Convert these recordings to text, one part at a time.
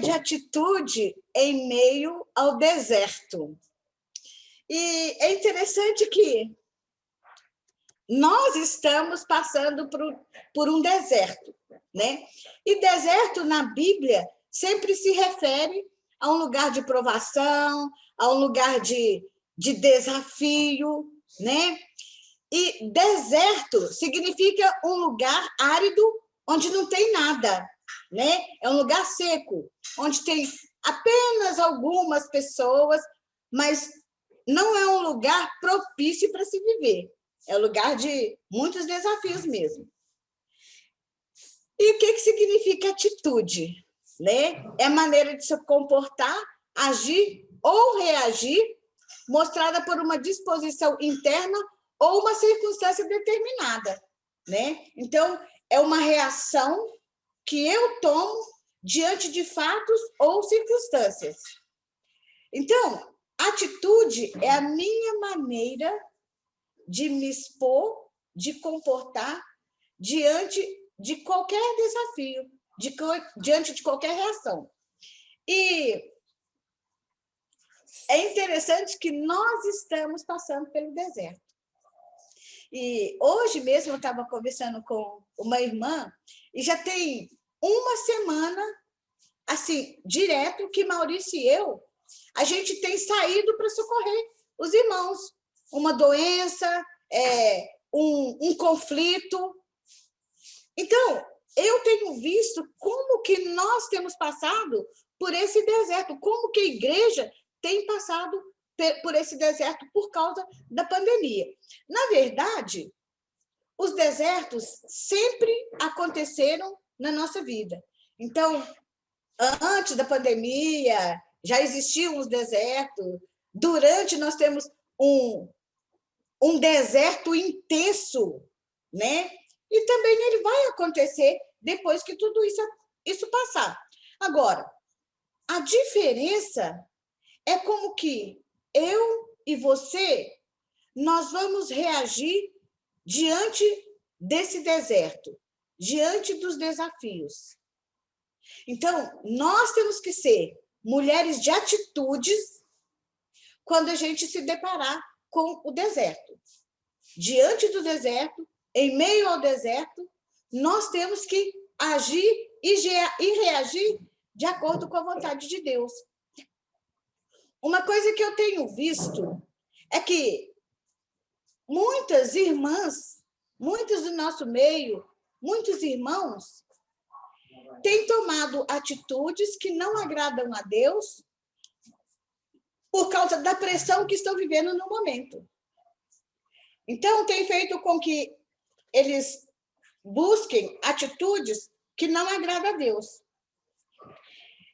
de atitude em meio ao deserto. E é interessante que nós estamos passando por um deserto, né? E deserto, na Bíblia, sempre se refere a um lugar de provação, a um lugar de desafio, né? E deserto significa um lugar árido onde não tem nada, né? É um lugar seco, onde tem apenas algumas pessoas, mas não é um lugar propício para se viver. É um lugar de muitos desafios mesmo. E o que significa atitude? Né? É a maneira de se comportar, agir ou reagir, mostrada por uma disposição interna ou uma circunstância determinada. Né? Então, é uma reação que eu tomo diante de fatos ou circunstâncias. Então, atitude é a minha maneira de me expor, de comportar diante de qualquer desafio, diante de qualquer reação. E é interessante que nós estamos passando pelo deserto. E hoje mesmo eu estava conversando com uma irmã e já tem uma semana, assim, direto, que Maurício e eu, a gente tem saído para socorrer os irmãos. Uma doença, um conflito. Então, eu tenho visto como que nós temos passado por esse deserto, como que a igreja tem passado por esse deserto por causa da pandemia. Na verdade, os desertos sempre aconteceram na nossa vida. Então, antes da pandemia, já existiam os desertos. Durante, nós temos um deserto intenso, né? E também ele vai acontecer depois que tudo isso passar. Agora, a diferença é como que eu e você, nós vamos reagir diante desse deserto, diante dos desafios. Então, nós temos que ser mulheres de atitudes quando a gente se deparar com o deserto. Diante do deserto, em meio ao deserto, nós temos que agir e reagir de acordo com a vontade de Deus. Uma coisa que eu tenho visto é que muitas irmãs, muitos do nosso meio, muitos irmãos, têm tomado atitudes que não agradam a Deus por causa da pressão que estão vivendo no momento. Então, tem feito com que eles busquem atitudes que não agradam a Deus.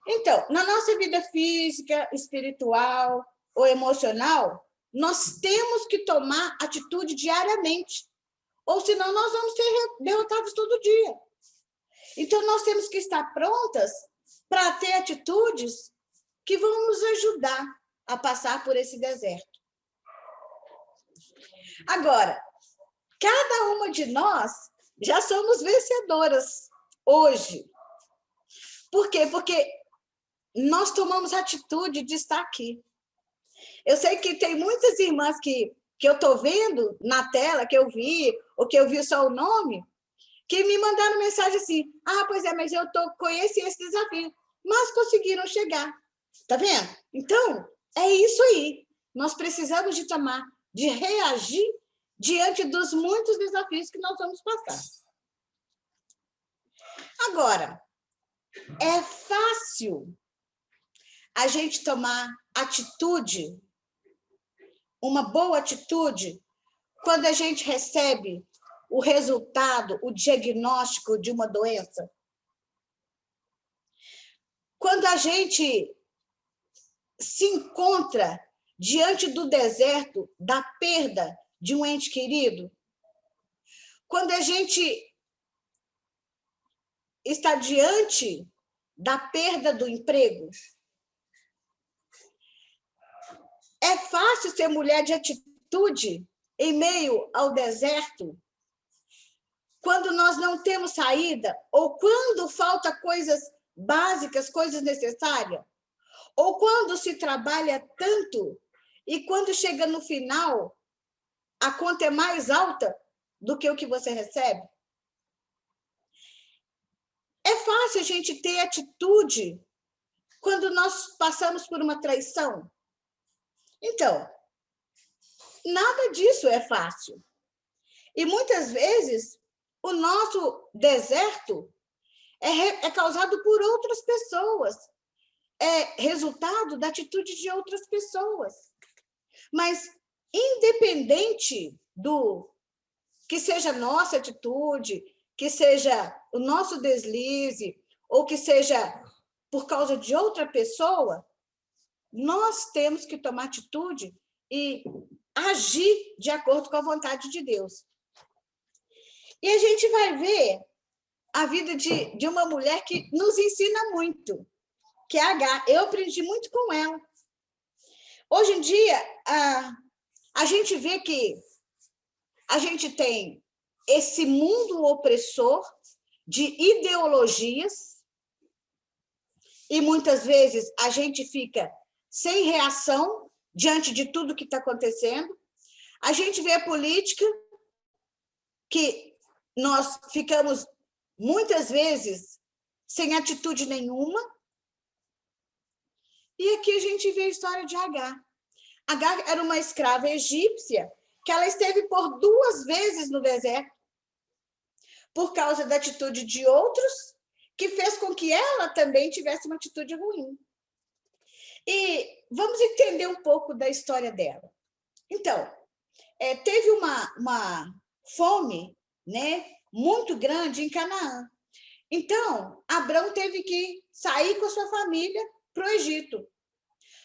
Então, na nossa vida física, espiritual ou emocional, nós temos que tomar atitude diariamente, ou senão nós vamos ser derrotados todo dia. Então, nós temos que estar prontas para ter atitudes que vão nos ajudar a passar por esse deserto. Agora, cada uma de nós já somos vencedoras hoje. Por quê? Porque nós tomamos atitude de estar aqui. Eu sei que tem muitas irmãs que eu estou vendo na tela, que eu vi, ou que eu vi só o nome, que me mandaram mensagem assim, pois é, mas eu conheci esse desafio, mas conseguiram chegar. Tá vendo? Então, é isso aí. Nós precisamos de reagir diante dos muitos desafios que nós vamos passar. Agora, é fácil a gente tomar atitude, uma boa atitude, quando a gente recebe o resultado, o diagnóstico de uma doença. Quando a gente se encontra diante do deserto da perda de um ente querido, quando a gente está diante da perda do emprego, é fácil ser mulher de atitude em meio ao deserto, quando nós não temos saída, ou quando falta coisas básicas, coisas necessárias? Ou quando se trabalha tanto e quando chega no final, a conta é mais alta do que o que você recebe? É fácil a gente ter atitude quando nós passamos por uma traição? Então, nada disso é fácil. E muitas vezes o nosso deserto é causado por outras pessoas, é resultado da atitude de outras pessoas. Mas, independente do que seja nossa atitude, que seja o nosso deslize, ou que seja por causa de outra pessoa, nós temos que tomar atitude e agir de acordo com a vontade de Deus. E a gente vai ver a vida de uma mulher que nos ensina muito, que é a Agar. Eu aprendi muito com ela. Hoje em dia, a gente vê que a gente tem esse mundo opressor de ideologias e muitas vezes a gente fica sem reação diante de tudo que está acontecendo. A gente vê a política que nós ficamos muitas vezes sem atitude nenhuma. E aqui a gente vê a história de Agar. Agar era uma escrava egípcia que ela esteve por 2 vezes no deserto por causa da atitude de outros, que fez com que ela também tivesse uma atitude ruim. E vamos entender um pouco da história dela. Então, teve uma fome, né, muito grande em Canaã. Então, Abrão teve que sair com a sua família para o Egito.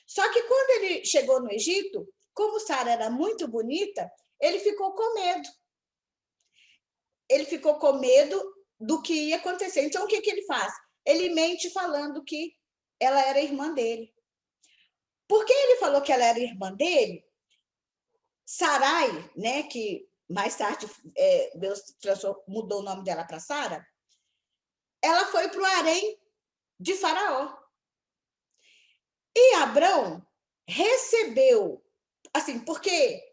Só que quando ele chegou no Egito, como Sara era muito bonita, ele ficou com medo. Ele ficou com medo do que ia acontecer. Então, o que ele faz? Ele mente falando que ela era irmã dele. Por que ele falou que ela era irmã dele? Sarai, né, que mais tarde Deus mudou o nome dela para Sara, ela foi para o harém de Faraó. E Abrão recebeu, assim, porque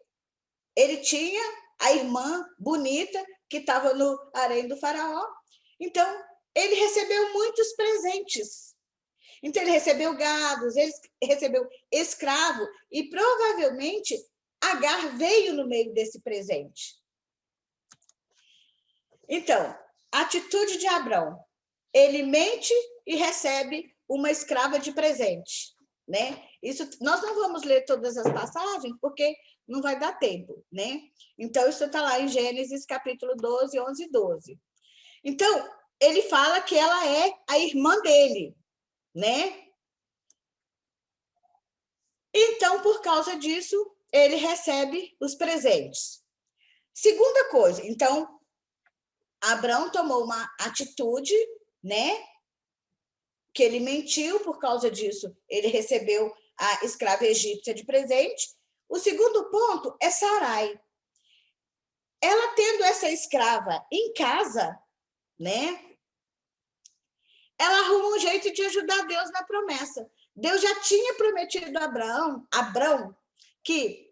ele tinha a irmã bonita que estava no harém do Faraó. Então, ele recebeu muitos presentes. Então, ele recebeu gados, ele recebeu escravo, e provavelmente Agar veio no meio desse presente. Então, a atitude de Abrão, ele mente e recebe uma escrava de presente, né? Isso, nós não vamos ler todas as passagens, porque não vai dar tempo, né? Então, isso está lá em Gênesis, capítulo 12, 11 e 12. Então, ele fala que ela é a irmã dele, né? Então, por causa disso, ele recebe os presentes. Segunda coisa, então, Abrão tomou uma atitude, né? Que ele mentiu, por causa disso, ele recebeu a escrava egípcia de presente. O segundo ponto é Sarai. Ela tendo essa escrava em casa, né? Ela arruma um jeito de ajudar Deus na promessa. Deus já tinha prometido a Abrão, que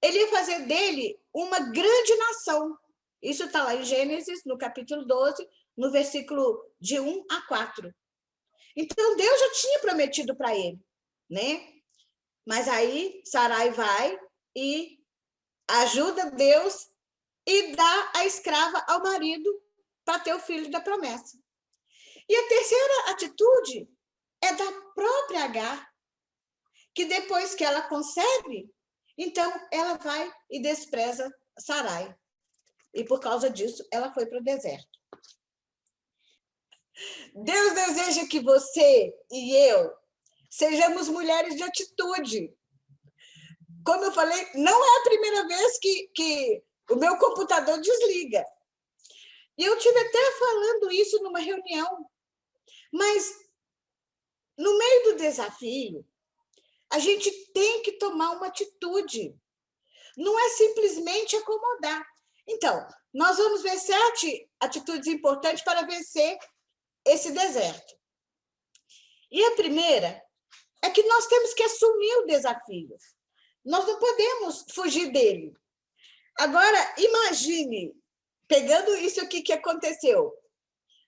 ele ia fazer dele uma grande nação. Isso está lá em Gênesis, no capítulo 12, no versículo de 1 a 4. Então, Deus já tinha prometido para ele, né? Mas aí, Sarai vai e ajuda Deus e dá a escrava ao marido para ter o filho da promessa. E a terceira atitude é da própria Agar, que depois que ela concebe, então ela vai e despreza Sarai. E por causa disso, ela foi para o deserto. Deus deseja que você e eu sejamos mulheres de atitude. Como eu falei, não é a primeira vez que o meu computador desliga. E eu tive até falando isso numa reunião. Mas, no meio do desafio, a gente tem que tomar uma atitude. Não é simplesmente acomodar. Então, nós vamos ver 7 atitudes importantes para vencer esse deserto. E a primeira é que nós temos que assumir o desafio. Nós não podemos fugir dele. Agora, imagine, pegando isso aqui que aconteceu,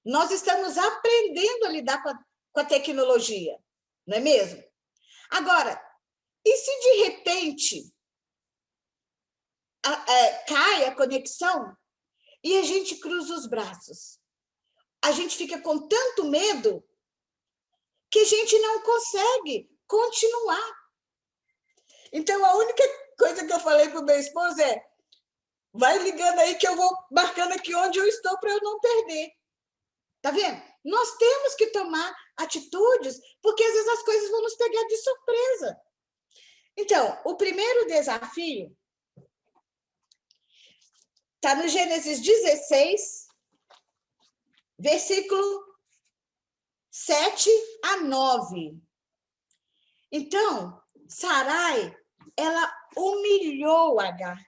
nós estamos aprendendo a lidar com a tecnologia, não é mesmo? Agora, e se de repente cai a conexão e a gente cruza os braços? A gente fica com tanto medo que a gente não consegue continuar. Então, a única coisa que eu falei para o meu esposo é: vai ligando aí que eu vou marcando aqui onde eu estou para eu não perder. Tá vendo? Nós temos que tomar atitudes, porque às vezes as coisas vão nos pegar de surpresa. Então, o primeiro desafio está no Gênesis 16, versículo 7 a 9. Então, Sarai, ela humilhou Agar.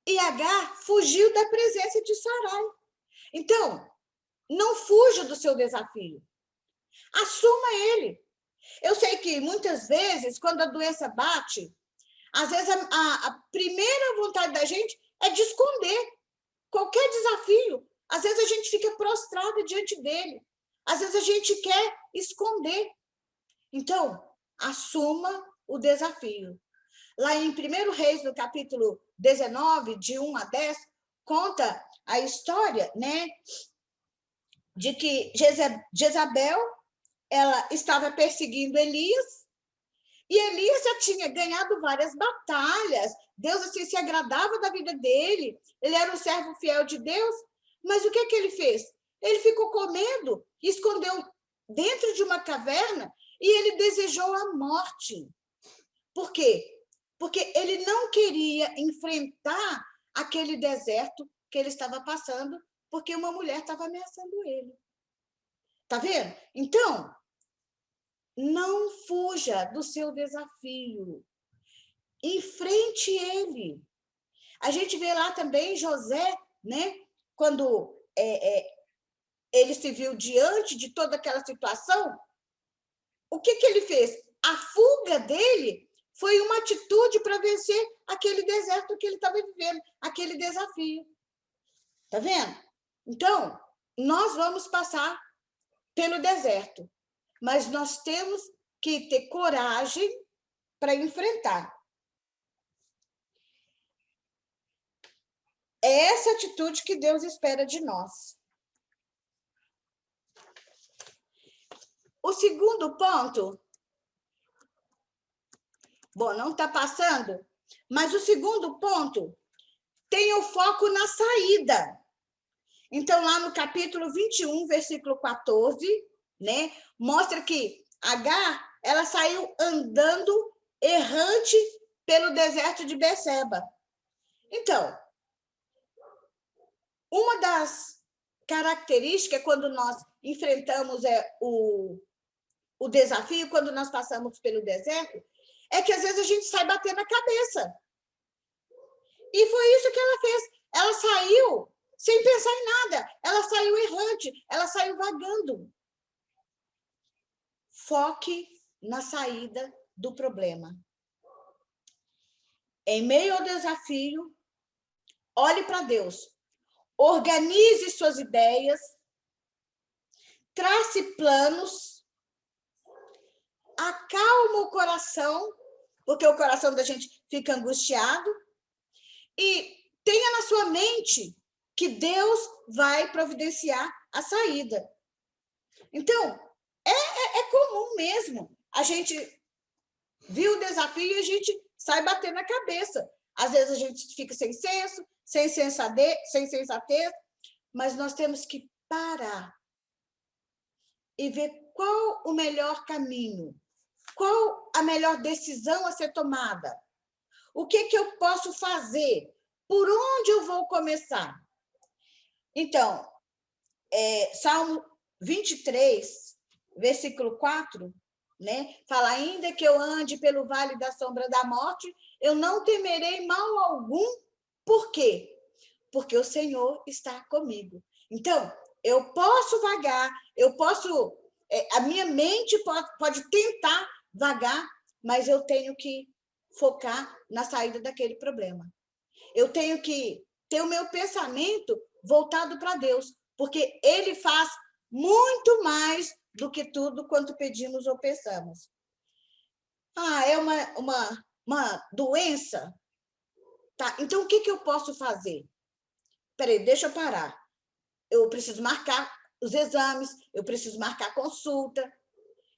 E Agar fugiu da presença de Sarai. Então, não fuja do seu desafio. Assuma ele. Eu sei que muitas vezes, quando a doença bate, às vezes a primeira vontade da gente é de esconder qualquer desafio. Às vezes a gente fica prostrada diante dele. Às vezes a gente quer esconder. Então, assuma o desafio. Lá em 1 Reis, no capítulo 19, de 1 a 10, conta a história, né, de que Jezabel, ela estava perseguindo Elias, e Elias já tinha ganhado várias batalhas, Deus assim, se agradava da vida dele, ele era um servo fiel de Deus, mas o que ele fez? Ele ficou com medo, escondeu dentro de uma caverna, e ele desejou a morte. Por quê? Porque ele não queria enfrentar aquele deserto que ele estava passando, porque uma mulher estava ameaçando ele. Tá vendo? Então, não fuja do seu desafio. Enfrente ele. A gente vê lá também José, né? Quando ele se viu diante de toda aquela situação, o que ele fez? A fuga dele foi uma atitude para vencer aquele deserto que ele estava vivendo, aquele desafio. Tá vendo? Então, nós vamos passar pelo deserto, mas nós temos que ter coragem para enfrentar. É essa atitude que Deus espera de nós. O segundo ponto, bom, não está passando, mas o segundo ponto tem o foco na saída. Então, lá no capítulo 21, versículo 14, né, mostra que Agar, ela saiu andando errante pelo deserto de Beceba. Então, uma das características quando nós enfrentamos o desafio, quando nós passamos pelo deserto, é que às vezes a gente sai batendo a cabeça. E foi isso que ela fez. Ela saiu sem pensar em nada. Ela saiu errante, ela saiu vagando. Foque na saída do problema. Em meio ao desafio, olhe para Deus. Organize suas ideias, trace planos, acalma o coração, porque o coração da gente fica angustiado, e tenha na sua mente que Deus vai providenciar a saída. Então, é comum mesmo. A gente viu o desafio e a gente sai batendo a cabeça. Às vezes a gente fica sem senso, sem sensatez, mas nós temos que parar e ver qual o melhor caminho, qual a melhor decisão a ser tomada. O que eu posso fazer? Por onde eu vou começar? Então, Salmo 23, versículo 4, né? Fala, ainda que eu ande pelo vale da sombra da morte, eu não temerei mal algum. Por quê? Porque o Senhor está comigo. Então, eu posso vagar, eu posso A minha mente pode tentar vagar, mas eu tenho que focar na saída daquele problema. Eu tenho que ter o meu pensamento voltado para Deus, porque Ele faz muito mais do que tudo quanto pedimos ou pensamos. É uma doença? Tá, então o que eu posso fazer? Peraí, deixa eu parar. Eu preciso marcar os exames, eu preciso marcar consulta,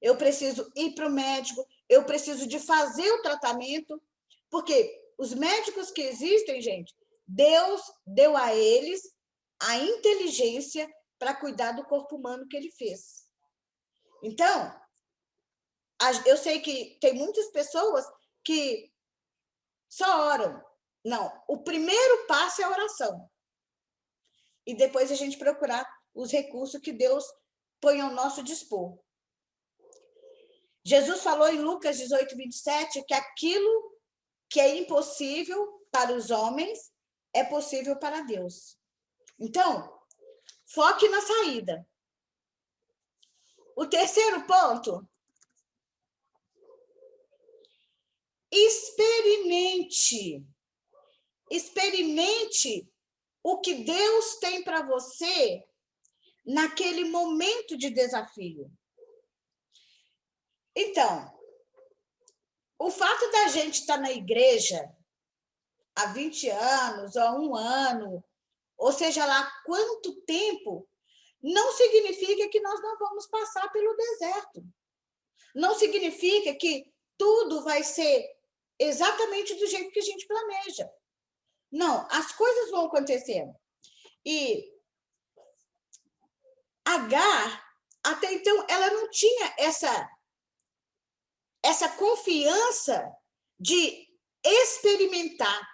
eu preciso ir para o médico, eu preciso de fazer o tratamento, porque os médicos que existem, gente, Deus deu a eles a inteligência para cuidar do corpo humano que ele fez. Então, eu sei que tem muitas pessoas que só oram. Não, o primeiro passo é a oração. E depois a gente procurar os recursos que Deus põe ao nosso dispor. Jesus falou em Lucas 18, 27, que aquilo que é impossível para os homens é possível para Deus. Então, foque na saída. O terceiro ponto, experimente o que Deus tem para você naquele momento de desafio. Então, o fato da gente estar na igreja há 20 anos, ou há 1 ano, ou seja lá quanto tempo, não significa que nós não vamos passar pelo deserto. Não significa que tudo vai ser exatamente do jeito que a gente planeja. Não, as coisas vão acontecendo. E Agar, até então, ela não tinha essa confiança de experimentar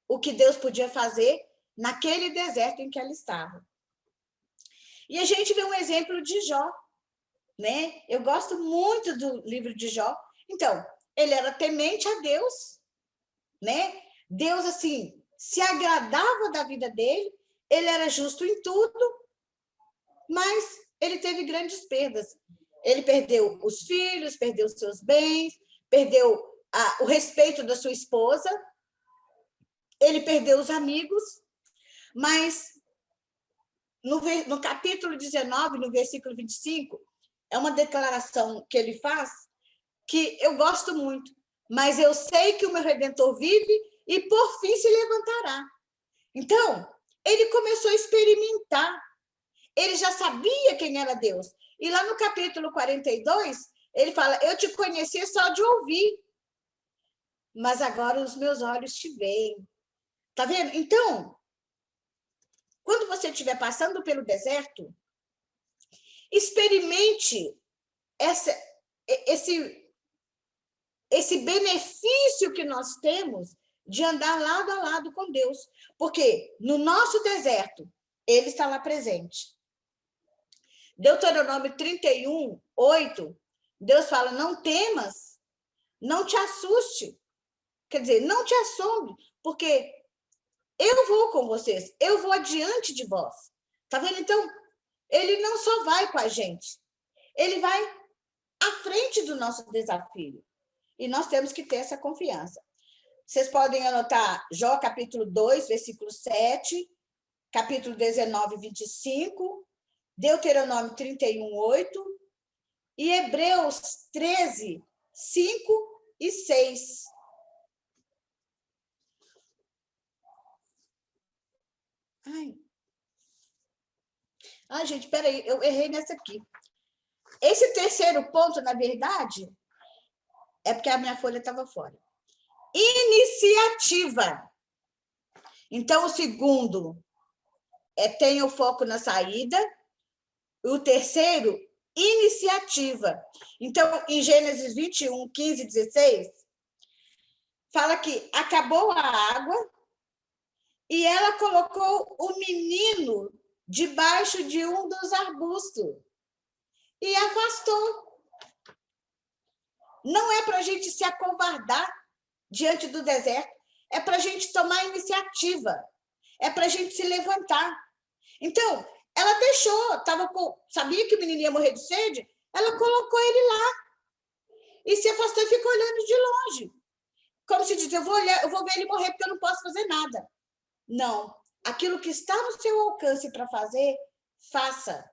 o que Deus podia fazer naquele deserto em que ela estava. E a gente vê um exemplo de Jó, né? Eu gosto muito do livro de Jó. Então, ele era temente a Deus, né? Deus, assim, se agradava da vida dele, ele era justo em tudo, mas ele teve grandes perdas. Ele perdeu os filhos, perdeu os seus bens, perdeu o respeito da sua esposa, ele perdeu os amigos, mas no capítulo 19, no versículo 25, é uma declaração que ele faz que eu gosto muito. Mas eu sei que o meu Redentor vive e por fim se levantará. Então, ele começou a experimentar. Ele já sabia quem era Deus. E lá no capítulo 42, ele fala, eu te conheci só de ouvir, mas agora os meus olhos te veem. Tá vendo? Então, quando você estiver passando pelo deserto, experimente esse benefício que nós temos de andar lado a lado com Deus. Porque no nosso deserto, ele está lá presente. Deuteronômio 31, 8, Deus fala, não temas, não te assuste. Quer dizer, não te assombre, porque eu vou com vocês, eu vou adiante de vós. Tá vendo? Então, ele não só vai com a gente, ele vai à frente do nosso desafio. E nós temos que ter essa confiança. Vocês podem anotar Jó, capítulo 2, versículo 7, capítulo 19, 25, Deuteronômio 31, 8 e Hebreus 13, 5 e 6. Ai, gente, peraí, eu errei nessa aqui. Esse terceiro ponto, na verdade, é porque a minha folha estava fora. Iniciativa. Então, o segundo tenha o foco na saída. O terceiro, iniciativa. Então, em Gênesis 21, 15 e 16, fala que acabou a água e ela colocou o menino debaixo de um dos arbustos e afastou. Não é para a gente se acovardar diante do deserto, é para a gente tomar iniciativa, é para a gente se levantar. Então, ela deixou, sabia que o menino ia morrer de sede, ela colocou ele lá e se afastou e ficou olhando de longe. Como se diz, eu vou ver ele morrer porque eu não posso fazer nada. Não. Aquilo que está no seu alcance para fazer, faça.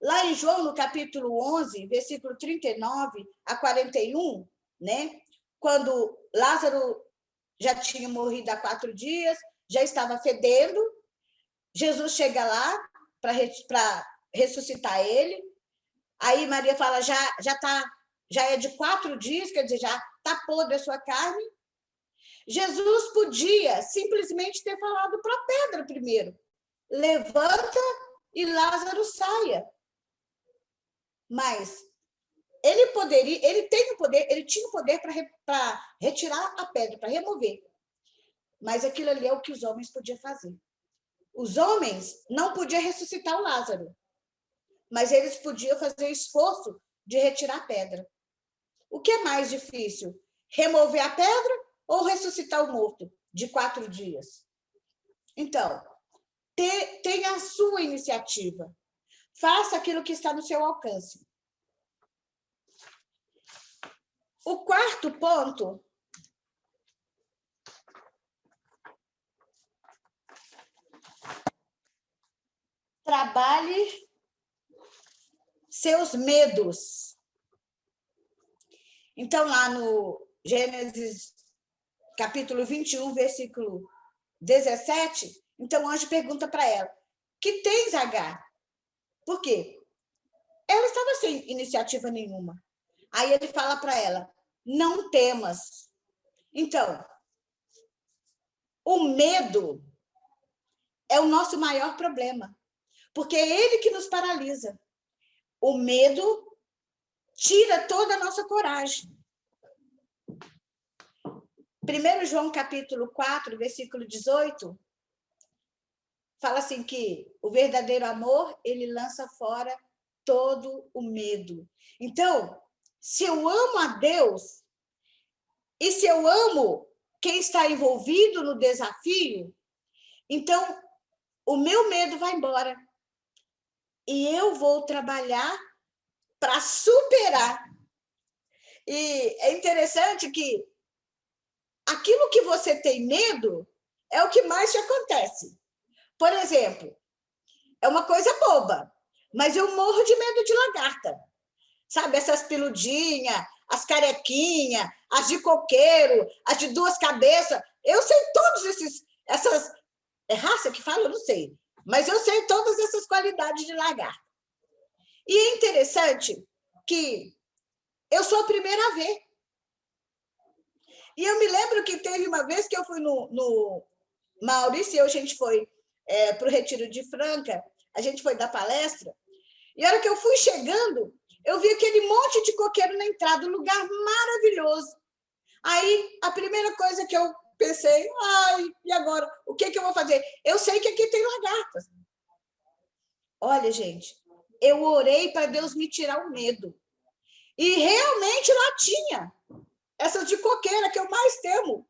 Lá em João, no capítulo 11, versículo 39 a 41, né? Quando Lázaro já tinha morrido há 4 dias, já estava fedendo, Jesus chega lá para ressuscitar ele. Aí Maria fala, já é de 4 dias, quer dizer, já está podre a sua carne. Jesus podia simplesmente ter falado para a pedra primeiro, levanta e Lázaro saia. Mas ele tinha o poder para retirar a pedra, para remover. Mas aquilo ali é o que os homens podiam fazer. Os homens não podiam ressuscitar o Lázaro, mas eles podiam fazer esforço de retirar a pedra. O que é mais difícil? Remover a pedra ou ressuscitar o morto de 4 dias? Então, tenha a sua iniciativa. Faça aquilo que está no seu alcance. O quarto ponto trabalhe seus medos. Então, lá no Gênesis, capítulo 21, versículo 17, então o anjo pergunta para ela, que tens, Agar? Por quê? Ela estava sem iniciativa nenhuma. Aí ele fala para ela, não temas. Então, o medo é o nosso maior problema, porque é ele que nos paralisa. O medo tira toda a nossa coragem. 1 João, capítulo 4, versículo 18, fala assim que o verdadeiro amor, ele lança fora todo o medo. Então, se eu amo a Deus e se eu amo quem está envolvido no desafio, então o meu medo vai embora. E eu vou trabalhar para superar. E é interessante que aquilo que você tem medo é o que mais te acontece. Por exemplo, é uma coisa boba, mas eu morro de medo de lagarta. Sabe, essas peludinhas, as carequinhas, as de coqueiro, as de 2 cabeças. Eu sei todos essas... É raça que fala? Eu não sei. Mas eu sei todas essas qualidades de lagarta. E é interessante que eu sou a primeira a ver. E eu me lembro que teve uma vez que eu fui no Maurício e a gente foi para o Retiro de Franca, a gente foi dar palestra, e a hora que eu fui chegando, eu vi aquele monte de coqueiro na entrada, um lugar maravilhoso. Aí, a primeira coisa que eu pensei, e agora? O que eu vou fazer? Eu sei que aqui tem lagartas. Olha, gente, eu orei para Deus me tirar o medo. E realmente lá tinha. Essas de coqueira que eu mais temo.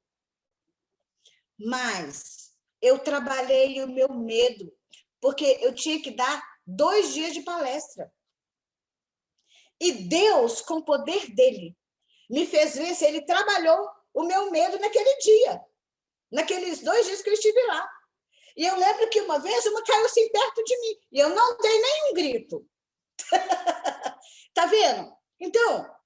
Mas eu trabalhei o meu medo, porque eu tinha que dar 2 dias de palestra. E Deus, com o poder dele, me fez ver se ele trabalhou o meu medo naquele dia, naqueles 2 dias que eu estive lá. E eu lembro que uma vez uma caiu assim perto de mim, e eu não dei nenhum grito. Tá vendo? Então,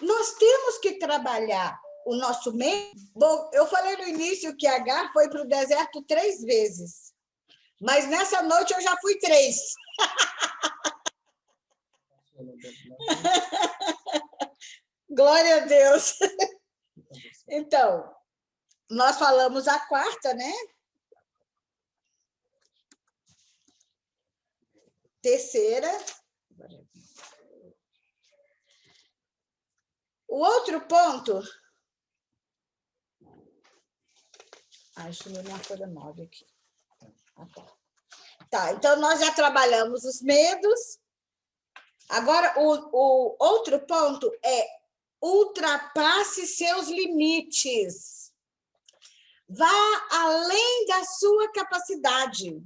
nós temos que trabalhar o nosso medo. Bom, eu falei no início que Agar foi para o deserto 3 vezes, mas nessa noite eu já fui 3. Glória a Deus. Então, nós falamos a 4ª, né? 3ª. O outro ponto... Deixa eu ver minha folha 9 aqui. Tá, então nós já trabalhamos os medos. Agora, o outro ponto é ultrapasse seus limites. Vá além da sua capacidade.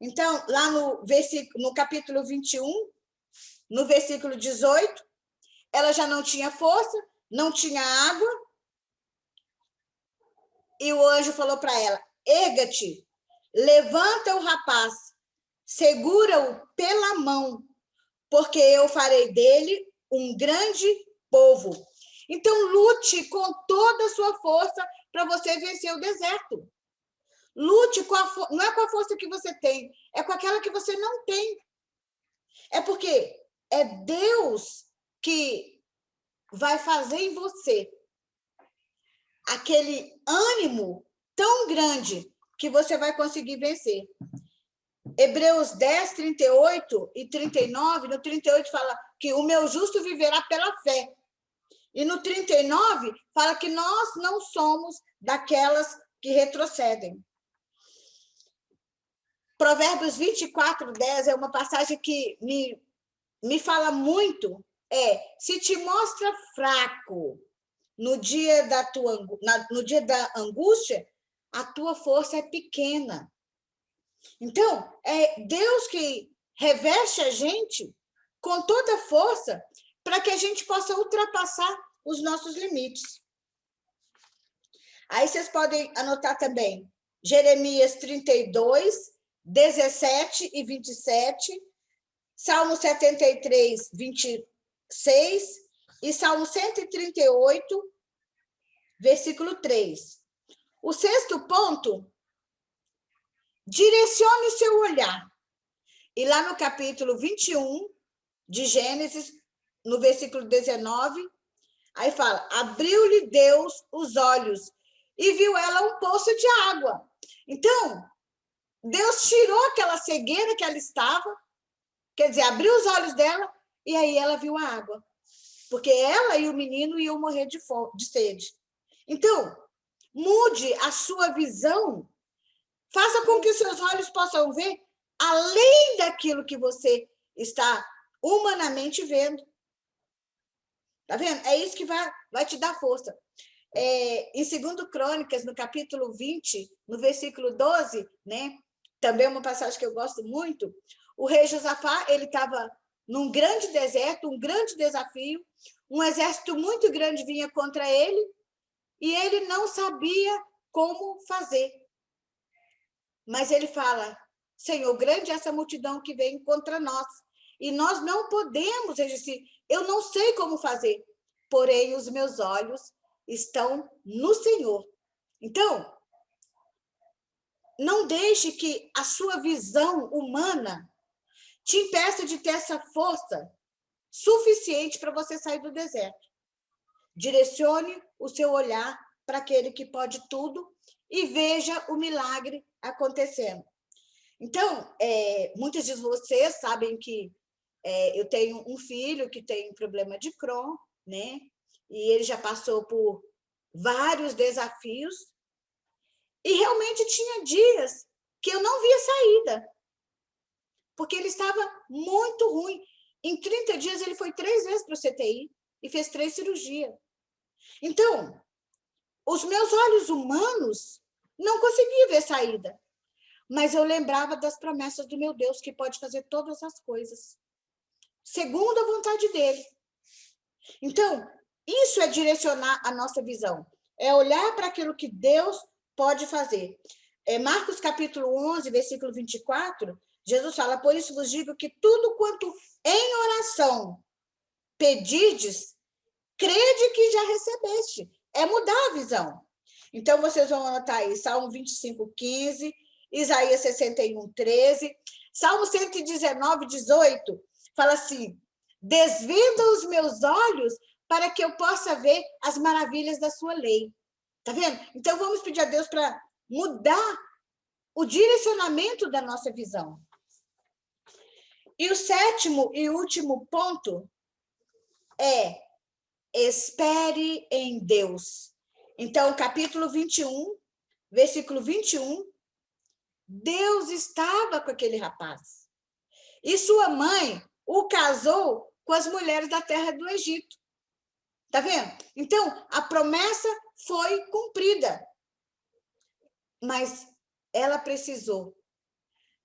Então, lá no capítulo 21, no versículo 18, ela já não tinha força, não tinha água, e o anjo falou para ela: erga-te, levanta o rapaz, segura-o pela mão, porque eu farei dele um grande povo. Então, lute com toda a sua força para você vencer o deserto. Lute não é com a força que você tem, é com aquela que você não tem. É porque é Deus que vai fazer em você aquele ânimo tão grande que você vai conseguir vencer. Hebreus 10, 38 e 39, no 38 fala que o meu justo viverá pela fé. E no 39 fala que nós não somos daquelas que retrocedem. Provérbios 24, 10 é uma passagem que me fala muito. Se te mostra fraco no dia da angústia, a tua força é pequena. Então, é Deus que reveste a gente com toda a força para que a gente possa ultrapassar os nossos limites. Aí vocês podem anotar também Jeremias 32, 17 e 27, Salmo 73, 26 e Salmo 138, versículo 3. O sexto ponto, direcione o seu olhar. E lá no capítulo 21 de Gênesis, no versículo 19, aí fala: abriu-lhe Deus os olhos e viu ela um poço de água. Então, Deus tirou aquela cegueira que ela estava, quer dizer, abriu os olhos dela e aí ela viu a água. Porque ela e o menino iam morrer de sede. Então, mude a sua visão, faça com que os seus olhos possam ver além daquilo que você está humanamente vendo. Tá vendo? É isso que vai te dar força. Em 2 Crônicas, no capítulo 20, no versículo 12, né? Também é uma passagem que eu gosto muito. O rei Josafá, ele estava num grande deserto, um grande desafio, um exército muito grande vinha contra ele e ele não sabia como fazer. Mas ele fala: Senhor, grande é essa multidão que vem contra nós e nós não podemos resistir. Eu não sei como fazer, porém os meus olhos estão no Senhor. Então, não deixe que a sua visão humana te impeça de ter essa força suficiente para você sair do deserto. Direcione o seu olhar para aquele que pode tudo e veja o milagre acontecendo. Então, muitos de vocês sabem que eu tenho um filho que tem problema de Crohn, né? E ele já passou por vários desafios e realmente tinha dias que eu não via saída, porque ele estava muito ruim. Em 30 dias, ele foi 3 vezes para o CTI e fez 3 cirurgias. Então, os meus olhos humanos não conseguiam ver saída, mas eu lembrava das promessas do meu Deus, que pode fazer todas as coisas, segundo a vontade dele. Então, isso é direcionar a nossa visão, é olhar para aquilo que Deus pode fazer. Marcos capítulo 11, versículo 24, Jesus fala: por isso vos digo que tudo quanto em oração pedirdes, crede que já recebeste. É mudar a visão. Então, vocês vão anotar aí Salmo 25, 15, Isaías 61, 13, Salmo 119, 18, fala assim: desvenda os meus olhos para que eu possa ver as maravilhas da sua lei. Tá vendo? Então, vamos pedir a Deus para mudar o direcionamento da nossa visão. E o sétimo e último ponto é: espere em Deus. Então, capítulo 21, versículo 21, Deus estava com aquele rapaz. E sua mãe o casou com as mulheres da terra do Egito. Tá vendo? Então, a promessa foi cumprida. Mas ela precisou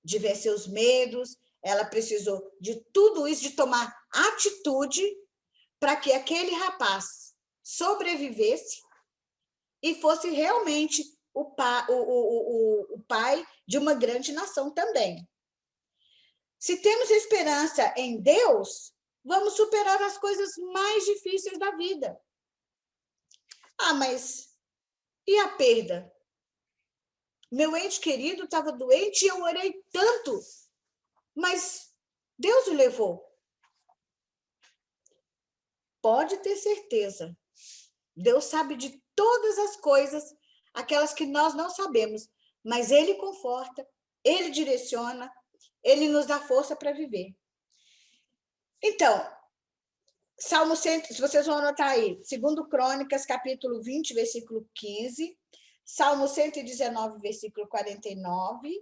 de vencer os medos, ela precisou de tudo isso, de tomar atitude para que aquele rapaz sobrevivesse e fosse realmente o pai de uma grande nação também. Se temos esperança em Deus, vamos superar as coisas mais difíceis da vida. Ah, mas e a perda? Meu ente querido estava doente e eu orei tanto, mas Deus o levou. Pode ter certeza. Deus sabe de todas as coisas, aquelas que nós não sabemos, mas Ele conforta, Ele direciona, Ele nos dá força para viver. Então, Salmo 100, se vocês vão anotar aí, 2 Crônicas, capítulo 20, versículo 15, Salmo 119, versículo 49,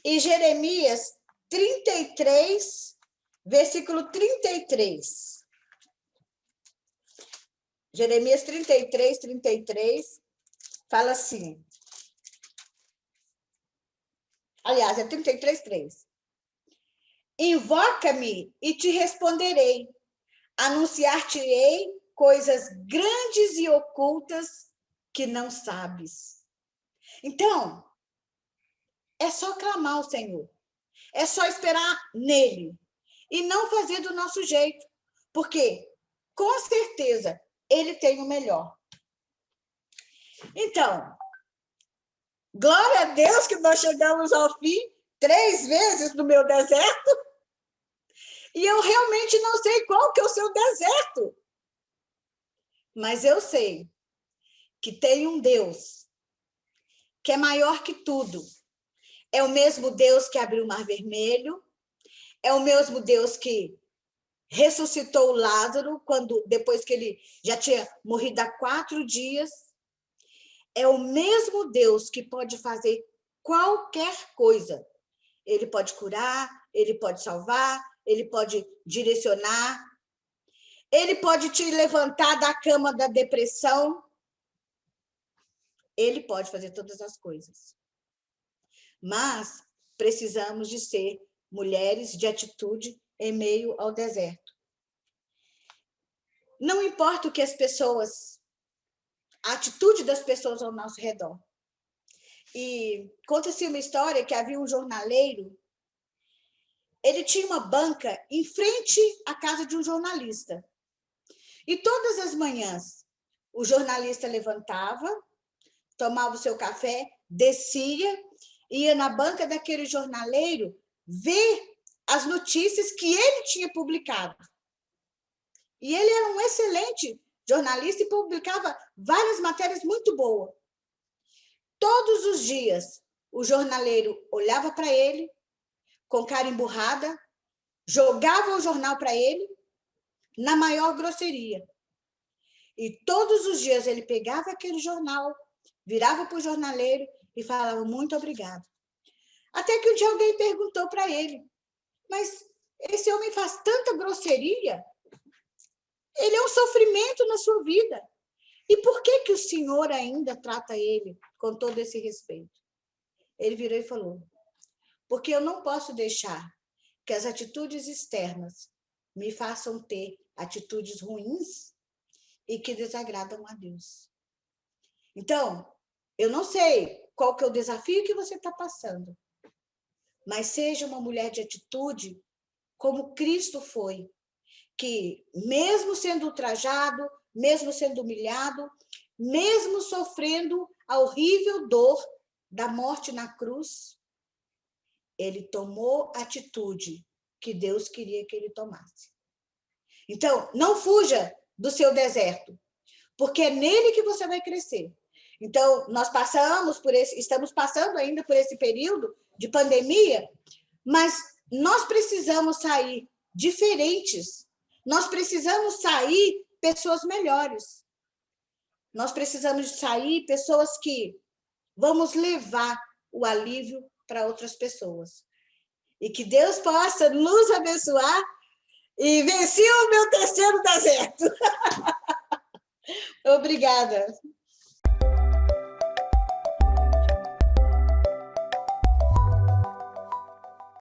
e Jeremias 33, versículo 33. Jeremias 33, 33, fala assim. Aliás, é 33, 3. Invoca-me e te responderei. Anunciar-te-ei coisas grandes e ocultas que não sabes. Então, é só clamar ao Senhor. É só esperar nele. E não fazer do nosso jeito. Porque, com certeza, ele tem o melhor. Então, glória a Deus que nós chegamos ao fim 3 vezes no meu deserto. E eu realmente não sei qual que é o seu deserto. Mas eu sei que tem um Deus que é maior que tudo. É o mesmo Deus que abriu o Mar Vermelho. É o mesmo Deus que ressuscitou Lázaro depois que ele já tinha morrido há 4 dias. É o mesmo Deus que pode fazer qualquer coisa. Ele pode curar, ele pode salvar, ele pode direcionar, ele pode te levantar da cama da depressão. Ele pode fazer todas as coisas. Mas precisamos de ser mulheres de atitude em meio ao deserto. Não importa o que a atitude das pessoas ao nosso redor. E conta-se uma história que havia um jornaleiro. Ele tinha uma banca em frente à casa de um jornalista. E todas as manhãs, o jornalista levantava, tomava o seu café, descia, ia na banca daquele jornaleiro ver as notícias que ele tinha publicado. E ele era um excelente jornalista e publicava várias matérias muito boas. Todos os dias, o jornaleiro olhava para ele, com cara emburrada, jogava o jornal para ele, na maior grosseria. E todos os dias ele pegava aquele jornal, virava para o jornaleiro e falava muito obrigado. Até que um dia alguém perguntou para ele, mas esse homem faz tanta grosseria? Ele é um sofrimento na sua vida. E por que o senhor ainda trata ele com todo esse respeito? Ele virou e falou, porque eu não posso deixar que as atitudes externas me façam ter atitudes ruins e que desagradam a Deus. Então, eu não sei qual que é o desafio que você está passando, mas seja uma mulher de atitude como Cristo foi, que mesmo sendo ultrajado, mesmo sendo humilhado, mesmo sofrendo a horrível dor da morte na cruz, ele tomou a atitude que Deus queria que ele tomasse. Então, não fuja do seu deserto, porque é nele que você vai crescer. Então, estamos passando ainda por esse período de pandemia, mas nós precisamos sair diferentes. Nós precisamos sair pessoas melhores. Nós precisamos sair pessoas que vamos levar o alívio para outras pessoas. E que Deus possa nos abençoar e vencer o meu terceiro deserto. Obrigada.